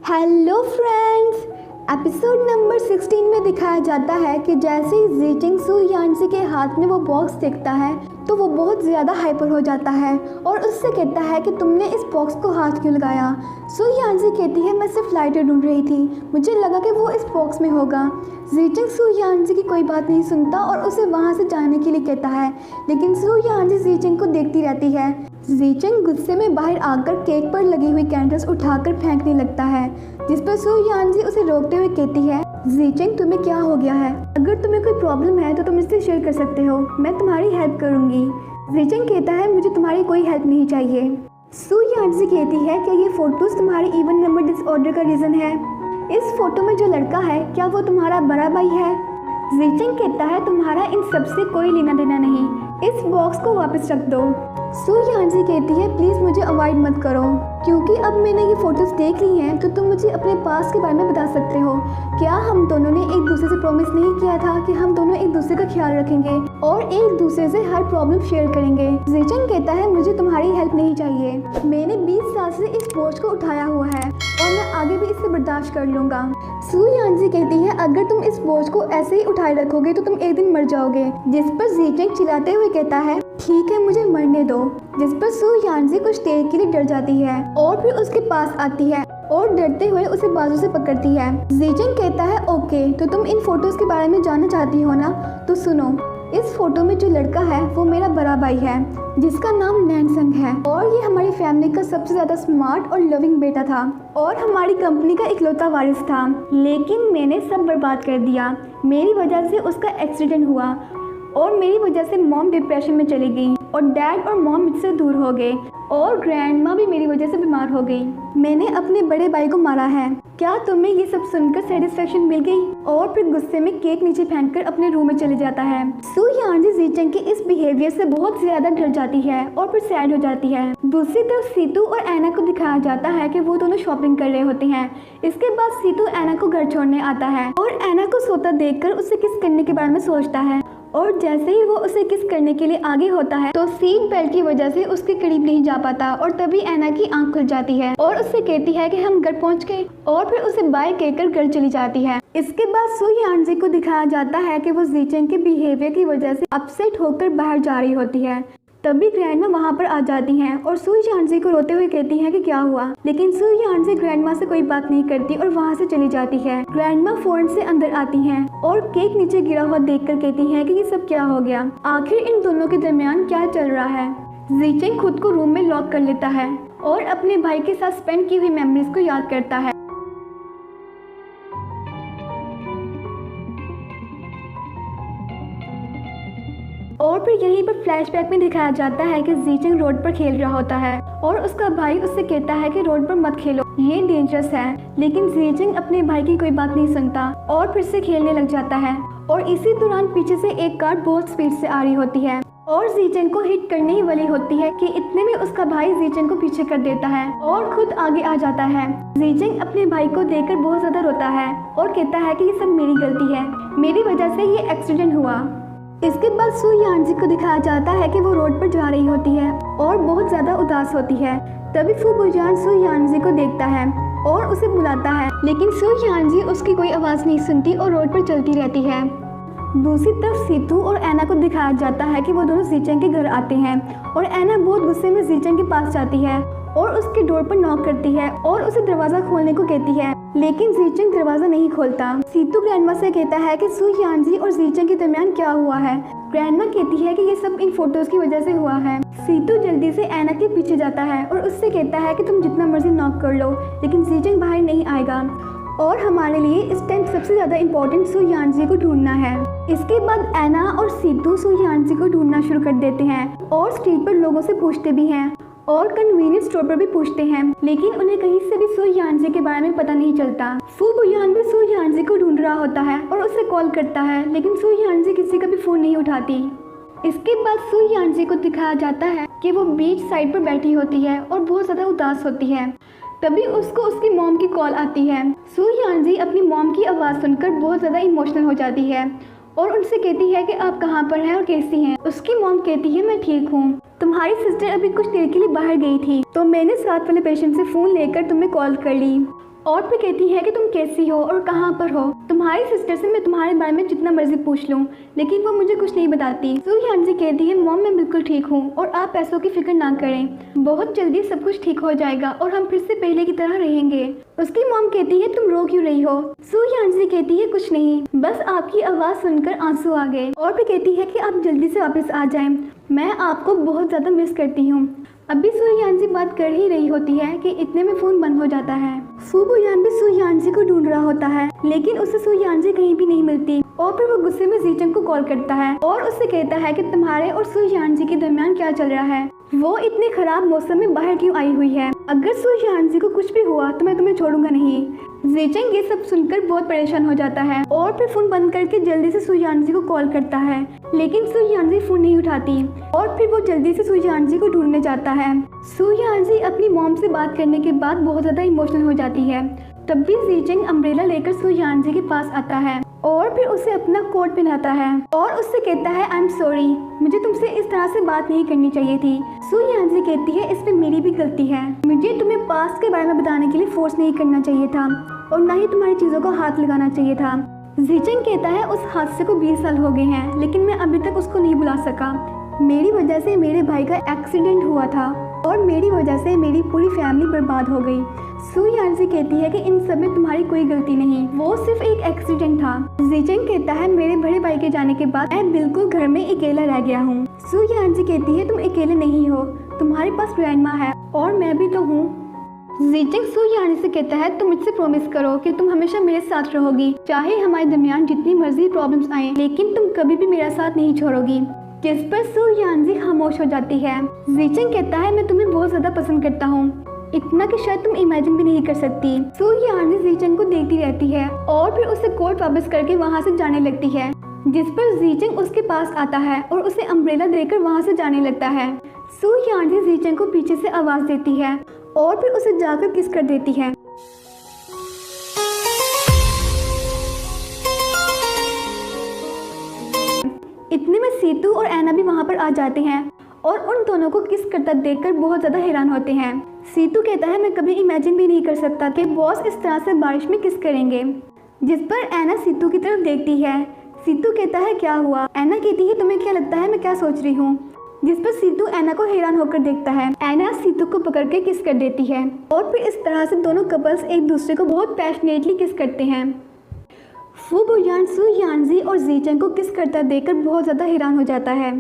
Hello friends, episode number 16 में दिखाया जाता है कि जैसे ही जीचिंग सू यानसी के हाथ में वो बॉक्स देखता है तो वो बहुत ज़्यादा हाइपर हो जाता है और उससे कहता है कि तुमने इस बॉक्स को हाथ क्यों लगाया। सू यानसी कहती है मैं सिर्फ लाइटर ढूंढ रही थी, मुझे लगा कि वो इस बॉक्स में होगा। जीचिंग सू यानसी की कोई बात नहीं सुनता और उसे वहाँ से जाने के लिए कहता है, लेकिन सू यानसी जीचिंग को देखती रहती है। जीचिंग गुस्से में बाहर आकर केक पर लगी हुई कैंडल्स उठाकर फेंकने लगता है, जिस पर सू यानसी उसे रोकते हुए कहती है, जीचिंग तुम्हें क्या हो गया है? अगर तुम्हें कोई प्रॉब्लम है तो तुम इससे शेयर कर सकते हो, मैं तुम्हारी हेल्प करूंगी। जीचिंग कहता है मुझे तुम्हारी कोई हेल्प नहीं चाहिए। सू यानसी कहती है कि ये फोटोज तुम्हारे इवन नंबर डिसऑर्डर का रीजन है। इस फोटो में जो लड़का है क्या वो तुम्हारा बड़ा भाई है? जीचिंग कहता है तुम्हारा इन सबसे कोई लेना देना नहीं, इस बॉक्स को वापस रख दो। सू यानसी कहती है प्लीज़ मुझे अवॉइड मत करो, क्योंकि अब मैंने ये फोटोज देख ली हैं तो तुम मुझे अपने पास के बारे में बता सकते हो। क्या हम दोनों ने एक दूसरे से प्रॉमिस नहीं किया था कि हम दोनों एक दूसरे का ख्याल रखेंगे और एक दूसरे से हर प्रॉब्लम शेयर करेंगे? जीचिंग कहता है मुझे तुम्हारी हेल्प नहीं चाहिए, मैंने 20 साल से इस बोझ को उठाया हुआ है और मैं आगे भी इससे बर्दाश्त कर लूंगा। सू यानसी कहती है अगर तुम इस बोझ को ऐसे ही उठाए रखोगे तो तुम एक दिन मर जाओगे, जिस पर जीचिंग चिल्लाते हुए कहता है ठीक है मुझे मरने दो, जिस पर सू यानसी कुछ देर के लिए डर जाती है और फिर उसके पास आती है और डरते हुए उसे बाजू से पकड़ती है। जीचिंग कहता है ओके तो तुम इन फोटोज के बारे में जानना चाहती हो ना, तो सुनो। इस फोटो में जो लड़का है वो मेरा बड़ा भाई है जिसका नाम नैनसंग है और ये हमारी फैमिली का सबसे ज़्यादा स्मार्ट और लविंग बेटा था और हमारी कंपनी का इकलौता वारिस था, लेकिन मैंने सब बर्बाद कर दिया। मेरी वजह से उसका एक्सीडेंट हुआ और मेरी वजह से मॉम डिप्रेशन में चली गई और डैड और मॉम मुझसे दूर हो गए और ग्रैंडमा भी मेरी वजह से बीमार हो गई। मैंने अपने बड़े भाई को मारा है। क्या तुम्हें ये सब सुनकर सेटिस्फेक्शन मिल गई? और फिर गुस्से में केक नीचे फेंककर अपने रूम में चले जाता है। सू यानसी जीचिंग के इस बिहेवियर से बहुत ज्यादा डर जाती है और फिर सैड हो जाती है। दूसरी तरफ सीतू और ऐना को दिखाया जाता है कि वो दोनों शॉपिंग कर रहे होते हैं। इसके बाद सीतू ऐना को घर छोड़ने आता है और ऐना को सोता देखकर उससे किस करने के बारे में सोचता है और जैसे ही वो उसे किस करने के लिए आगे होता है तो सीट बेल्ट की वजह से उसके करीब नहीं जा पाता और तभी ऐना की आंख खुल जाती है और उससे कहती है कि हम घर पहुंच गए और फिर उसे बाय कहकर घर चली जाती है। इसके बाद सू यानसी को दिखाया जाता है कि वो जीचिंग के बिहेवियर की वजह से अपसेट होकर बाहर जा रही होती है। तभी ग्रैंडमा वहाँ पर आ जाती हैं और सू यानसी को रोते हुए कहती हैं कि क्या हुआ, लेकिन सू यानसी ग्रैंडमा से कोई बात नहीं करती और वहाँ से चली जाती है। ग्रैंडमा फौरन से अंदर आती हैं और केक नीचे गिरा हुआ देखकर कहती हैं कि ये सब क्या हो गया, आखिर इन दोनों के दरमियान क्या चल रहा है। जीचिंग खुद को रूम में लॉक कर लेता है और अपने भाई के साथ स्पेंड की हुई मेमोरीज को याद करता है। और फिर यहीं पर फ्लैशबैक में दिखाया जाता है कि जीचिंग रोड पर खेल रहा होता है और उसका भाई उससे कहता है कि रोड पर मत खेलो, ये डेंजरस है, लेकिन जीचिंग अपने भाई की कोई बात नहीं सुनता और फिर से खेलने लग जाता है। और इसी दौरान पीछे से एक कार बहुत स्पीड से आ रही होती है और जीचिंग को हिट करने ही वाली होती है कि इतने में उसका भाई जीचिंग को पीछे कर देता है और खुद आगे आ जाता है। जीचिंग अपने भाई को देखकर बहुत ज्यादा रोता है और कहता है कि ये सब मेरी गलती है, मेरी वजह से ये एक्सीडेंट हुआ। इसके बाद सू यानसी को दिखाया जाता है कि वो रोड पर जा रही होती है और बहुत ज्यादा उदास होती है। तभी फू बुजान सू यानसी को देखता है और उसे बुलाता है, लेकिन सू यानसी उसकी कोई आवाज नहीं सुनती और रोड पर चलती रहती है। दूसरी तरफ सीतू और ऐना को दिखाया जाता है कि वो दोनों जीचिंग के घर आते हैं और ऐना बहुत गुस्से में जीचिंग के पास जाती है और उसके डोर पर नॉक करती है और उसे दरवाजा खोलने को कहती है, लेकिन जीचिंग दरवाजा नहीं खोलता। सीतू ग्रैंडमा से कहता है कि सू यानसी और जीचिंग के दरमियान क्या हुआ है। ग्रैंडमा कहती है कि ये सब इन फोटोज की वजह से हुआ है। सीतू जल्दी से ऐना के पीछे जाता है और उससे कहता है कि तुम जितना मर्जी नॉक कर लो, लेकिन जीचिंग बाहर नहीं आएगा और हमारे लिए इस टाइम सबसे ज्यादा इम्पोर्टेंट सू यानसी को ढूंढना है। इसके बाद ऐना और सीतू सू यानसी को ढूंढना शुरू कर देते हैं और स्ट्रीट पर लोगों से पूछते भी हैं और कन्वीनियंस स्टोर पर भी पूछते हैं, लेकिन उन्हें कहीं से भी सू यानसी के बारे में पता नहीं चलता। फू बुयान भी सू यानसी को ढूंढ रहा होता है और उसे कॉल करता है, लेकिन सू यानसी किसी का भी फोन नहीं उठाती। इसके बाद सू यानसी को दिखाया जाता है कि वो बीच साइड पर बैठी होती है और बहुत ज़्यादा उदास होती है। तभी उसको उसकी मॉम की कॉल आती है। सू यानसी अपनी मॉम की आवाज़ सुनकर बहुत ज़्यादा इमोशनल हो जाती है और उनसे कहती है कि आप कहाँ पर हैं और कैसी हैं। उसकी मॉम कहती है मैं ठीक हूँ, तुम्हारी सिस्टर अभी कुछ देर के लिए बाहर गई थी तो मैंने साथ वाले पेशेंट से फ़ोन लेकर तुम्हें कॉल कर ली और फिर कहती है कि तुम कैसी हो और कहाँ पर हो। तुम्हारी सिस्टर से मैं तुम्हारे बारे में जितना मर्जी पूछ लूँ लेकिन वो मुझे कुछ नहीं बताती। सू यानजी कहती है मॉम मैं बिल्कुल ठीक हूँ और आप पैसों की फिक्र ना करें, बहुत जल्दी सब कुछ ठीक हो जाएगा और हम फिर से पहले की तरह रहेंगे। उसकी मॉम कहती है तुम रो क्यों रही हो। सू यानजी कहती है कुछ नहीं, बस आपकी आवाज़ सुनकर आंसू आ गए। और फिर कहती है कि आप जल्दी से वापस आ जाएं, मैं आपको बहुत ज़्यादा मिस करती हूँ। अभी सू यानजी बात कर ही रही होती है कि इतने में फ़ोन बंद हो जाता है। फू बुयान भी सू यानजी को ढूंढ रहा होता है लेकिन उसे सू यानजी कहीं भी नहीं मिलती और फिर वो गुस्से में जीचंग को कॉल करता है और उससे कहता है कि तुम्हारे और सू यानजी के दरमियान क्या चल रहा है, वो इतने खराब मौसम में बाहर क्यों आई हुई है, अगर सू यानजी को कुछ भी हुआ तो मैं तुम्हें छोड़ूंगा नहीं। जीचंग ये सब सुनकर बहुत परेशान हो जाता है और फिर फोन बंद करके जल्दी से सू यानजी को कॉल करता है लेकिन सू यानजी फोन नहीं उठाती और फिर वो जल्दी से सू यानजी को ढूंढने जाता है। सू यानजी अपनी मॉम से बात करने के बाद बहुत ज़्यादा इमोशनल हो जाती है। तब भी जीचंग अम्ब्रेला लेकर सू यानजी के पास आता है और फिर उसे अपना कोट पहनाता है और उससे कहता है आई एम सॉरी, मुझे तुमसे इस तरह से बात नहीं करनी चाहिए थी। सू यानजी कहती है इसमें मेरी भी गलती है, मुझे तुम्हें पास्ट के बारे में बताने के लिए फोर्स नहीं करना चाहिए था और ना ही तुम्हारी चीज़ों को हाथ लगाना चाहिए था। जीचंग कहता है उस हादसे को 20 साल हो गए हैं लेकिन मैं अभी तक उसको नहीं भुला सका। मेरी वजह से मेरे भाई का एक्सीडेंट हुआ था और मेरी वजह से मेरी पूरी फैमिली बर्बाद हो गई। सू यानजी कहती है कि इन सब में तुम्हारी कोई गलती नहीं, वो सिर्फ एक एक्सीडेंट था। जीचंग कहता है मेरे बड़े भाई के जाने के बाद मैं बिल्कुल घर में अकेला रह गया हूँ। सू यानजी कहती है तुम अकेले नहीं हो, तुम्हारे पास ग्रैंडमा है और मैं भी तो हूँ। जीचंग सू यानजी से कहता है तुम मुझसे प्रॉमिस करो कि तुम हमेशा मेरे साथ रहोगी, चाहे हमारे दरमियान जितनी मर्जी प्रॉब्लम्स आए लेकिन तुम कभी भी मेरा साथ नहीं छोड़ोगी। जिस पर सू यानजी खामोश हो जाती है। जीचंग कहता है मैं तुम्हें बहुत ज्यादा पसंद करता हूँ, इतना कि शायद तुम इमेजिन भी नहीं कर सकती। सू यानजी जीचंग को देखती रहती है और फिर उसे कोट वापस करके वहाँ से जाने लगती है, जिस पर जीचंग उसके पास आता है और उसे अम्ब्रेला देकर वहाँ से जाने लगता है। सू यानजी जीचंग को पीछे से आवाज़ देती है और फिर उसे जाकर किस कर देती है। इतने में सीतू और ऐना भी वहाँ पर आ जाते हैं और उन दोनों को किस करता देखकर बहुत ज़्यादा हैरान होते हैं। सीतू कहता है मैं कभी इमेजिन भी नहीं कर सकता कि बॉस इस तरह से बारिश में किस करेंगे, जिस पर ऐना सीतू की तरफ देखती है। सीतू कहता है क्या हुआ। ऐना कहती है तुम्हें क्या लगता है मैं क्या सोच रही हूँ, जिस पर सीतू ऐना को हैरान होकर देखता है। ऐना सीतू को पकड़ के किस कर देती है और फिर इस तरह से दोनों कपल्स एक दूसरे को बहुत पैशनेटली किस करते हैं। फू बुयान सू यानजी और जीचंग को किस करता देखकर बहुत ज़्यादा हैरान हो जाता है।